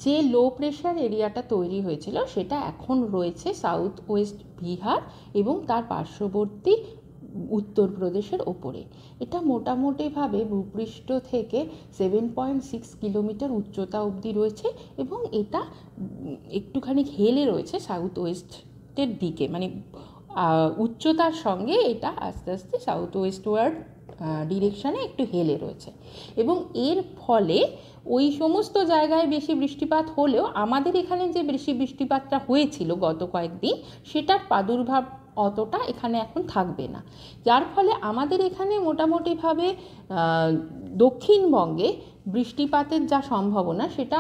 যে low pressure এরিয়াটা তৈরি হয়েছিল সেটা এখন রয়েছে সাউথ ওয়েস্ট বিহার এবং তার পার্শ্ববর্তী উত্তরপ্রদেশের ওপরে। এটা মোটামুটিভাবে ভূপৃষ্ঠ থেকে 7.6 কিলোমিটার উচ্চতা অবধি রয়েছে এবং এটা একটুখানি হেলে রয়েছে সাউথ ওয়েস্টের দিকে, মানে উচ্চতার সঙ্গে এটা আস্তে আস্তে সাউথ ওয়েস্টওয়ার্ড ডিরেকশানে একটু হেলে রয়েছে এবং এর ফলে ওই সমস্ত জায়গায় বেশি বৃষ্টিপাত হলেও আমাদের এখানে যে বেশি বৃষ্টিপাতটা হয়েছিল গত কয়েকদিন সেটার প্রাদুর্ভাব অতটা এখানে এখন থাকবে না, যার ফলে আমাদের এখানে মোটামুটিভাবে দক্ষিণবঙ্গে বৃষ্টিপাতের যা সম্ভাবনা সেটা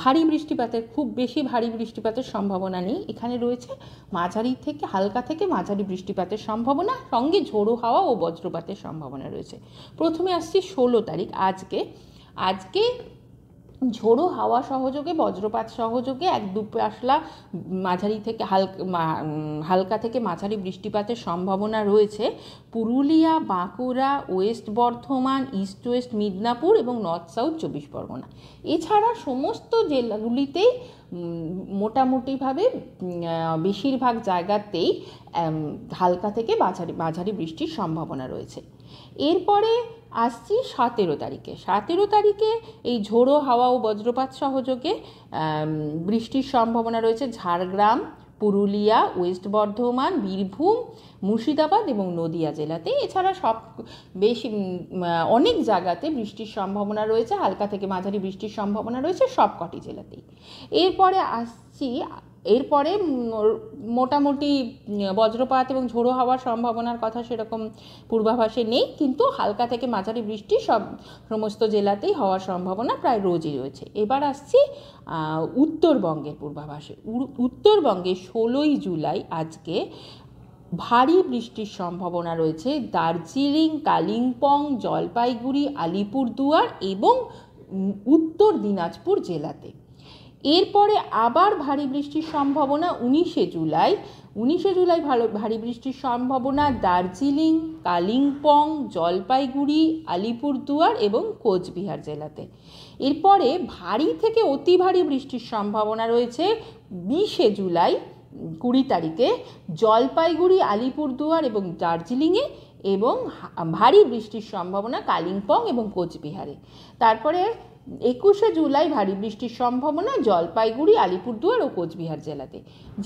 ভারী বৃষ্টিপাতের, খুব বেশি ভারী বৃষ্টিপাতের সম্ভাবনা নেই। এখানে রয়েছে মাঝারি থেকে হালকা থেকে মাঝারি বৃষ্টিপাতের সম্ভাবনা, সঙ্গে ঝোড়ো হাওয়া ও বজ্রপাতের সম্ভাবনা রয়েছে। প্রথমে আসছি 16 তারিখ, আজকে ঝোড়ো হাওয়া সহযোগে বজ্রপাত সহযোগে 1-2 পশলা মাঝারি থেকে হালকা থেকে মাঝারি বৃষ্টিপাতের সম্ভাবনা রয়েছে Purulia, Bankura, West Bardhaman, east West Midnapore এবং নর্থ সাউথ 24 পরগনা। এছাড়া সমস্ত জেলাগুলিতেই মোটামুটিভাবে বেশিরভাগ জায়গাতেই হালকা থেকে মাঝারি বৃষ্টির সম্ভাবনা রয়েছে। এরপরে আসছি 17 তারিখে। 17 তারিখে এই ঝোড়ো হাওয়া ও বজ্রপাত সহযোগে বৃষ্টির সম্ভাবনা রয়েছে ঝাড়গ্রাম, পুরুলিয়া, ওয়েস্ট বর্ধমান, বীরভূম, মুর্শিদাবাদ এবং নদিয়া জেলাতে। এছাড়া অনেক জায়গাতে বৃষ্টির সম্ভাবনা রয়েছে, হালকা থেকে মাঝারি বৃষ্টির সম্ভাবনা রয়েছে সবকটি জেলাতেই। এরপরে মোটামুটি বজ্রপাত এবং ঝোড়ো হওয়ার সম্ভাবনার কথা সেরকম পূর্বাভাসে নেই, কিন্তু হালকা থেকে মাঝারি বৃষ্টি সমস্ত জেলাতেই হওয়ার সম্ভাবনা প্রায় রোজই রয়েছে। এবার আসছি উত্তরবঙ্গের পূর্বাভাসে। উত্তরবঙ্গে 16ই জুলাই আজকে ভারী বৃষ্টির সম্ভাবনা রয়েছে দার্জিলিং, কালিম্পং, জলপাইগুড়ি, আলিপুরদুয়ার এবং উত্তর দিনাজপুর জেলাতে। এরপরে আবার ভারী বৃষ্টির সম্ভাবনা 19শে জুলাই ভারী বৃষ্টির সম্ভাবনা দার্জিলিং, কালিম্পং, জলপাইগুড়ি, আলিপুরদুয়ার এবং কোচবিহার জেলাতে। এরপরে ভারী থেকে অতি ভারী বৃষ্টির সম্ভাবনা রয়েছে 20শে জুলাই 20 তারিখে জলপাইগুড়ি, আলিপুরদুয়ার এবং দার্জিলিংয়ে, এবং ভারী বৃষ্টির সম্ভাবনা কালিম্পং এবং কোচবিহারে। তারপরে 21শে জুলাই ভারী বৃষ্টির সম্ভাবনা জলপাইগুড়ি, আলিপুরদুয়ার ও কোচবিহার জেলাতে।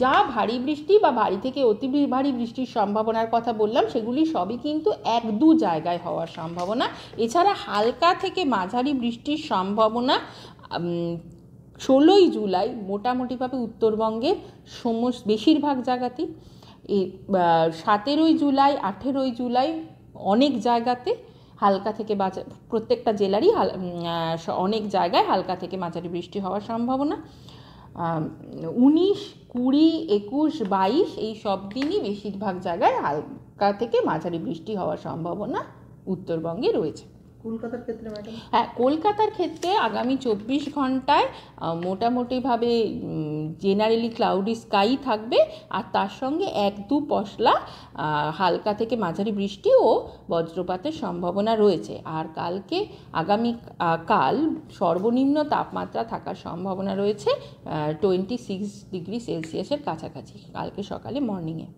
যা ভারী বৃষ্টি বা ভারী থেকে অতি ভারী বৃষ্টির সম্ভাবনার কথা বললাম সেগুলি সবই কিন্তু 1-2 জায়গায় হওয়ার সম্ভাবনা। এছাড়া হালকা থেকে মাঝারি বৃষ্টির সম্ভাবনা 16ই জুলাই মোটামুটিভাবে উত্তরবঙ্গের বেশিরভাগ জায়গাতেই। 17ই জুলাই 18ই জুলাই অনেক জায়গাতে হালকা থেকে প্রত্যেকটা জেলারই অনেক জায়গায় হালকা থেকে মাঝারি বৃষ্টি হওয়ার সম্ভাবনা। 19, 20, 21, 22 এই সব দিনই বেশিরভাগ জায়গায় হালকা থেকে মাঝারি বৃষ্টি হওয়ার সম্ভাবনা উত্তরবঙ্গে রয়েছে। কলকাতার ক্ষেত্রে ম্যাডাম? হ্যাঁ, কলকাতার ক্ষেত্রে আগামী 24 ঘন্টায় মোটামুটিভাবে জেনারেলি ক্লাউডি স্কাই থাকবে, আর তার সঙ্গে 1-2 পশলা হালকা থেকে মাঝারি বৃষ্টি ও বজ্রপাতের সম্ভাবনা রয়েছে। আর কাল সর্বনিম্ন তাপমাত্রা থাকার সম্ভাবনা রয়েছে 26 ডিগ্রি সেলসিয়াসের কাছাকাছি কালকে সকালে মর্নিংয়ে।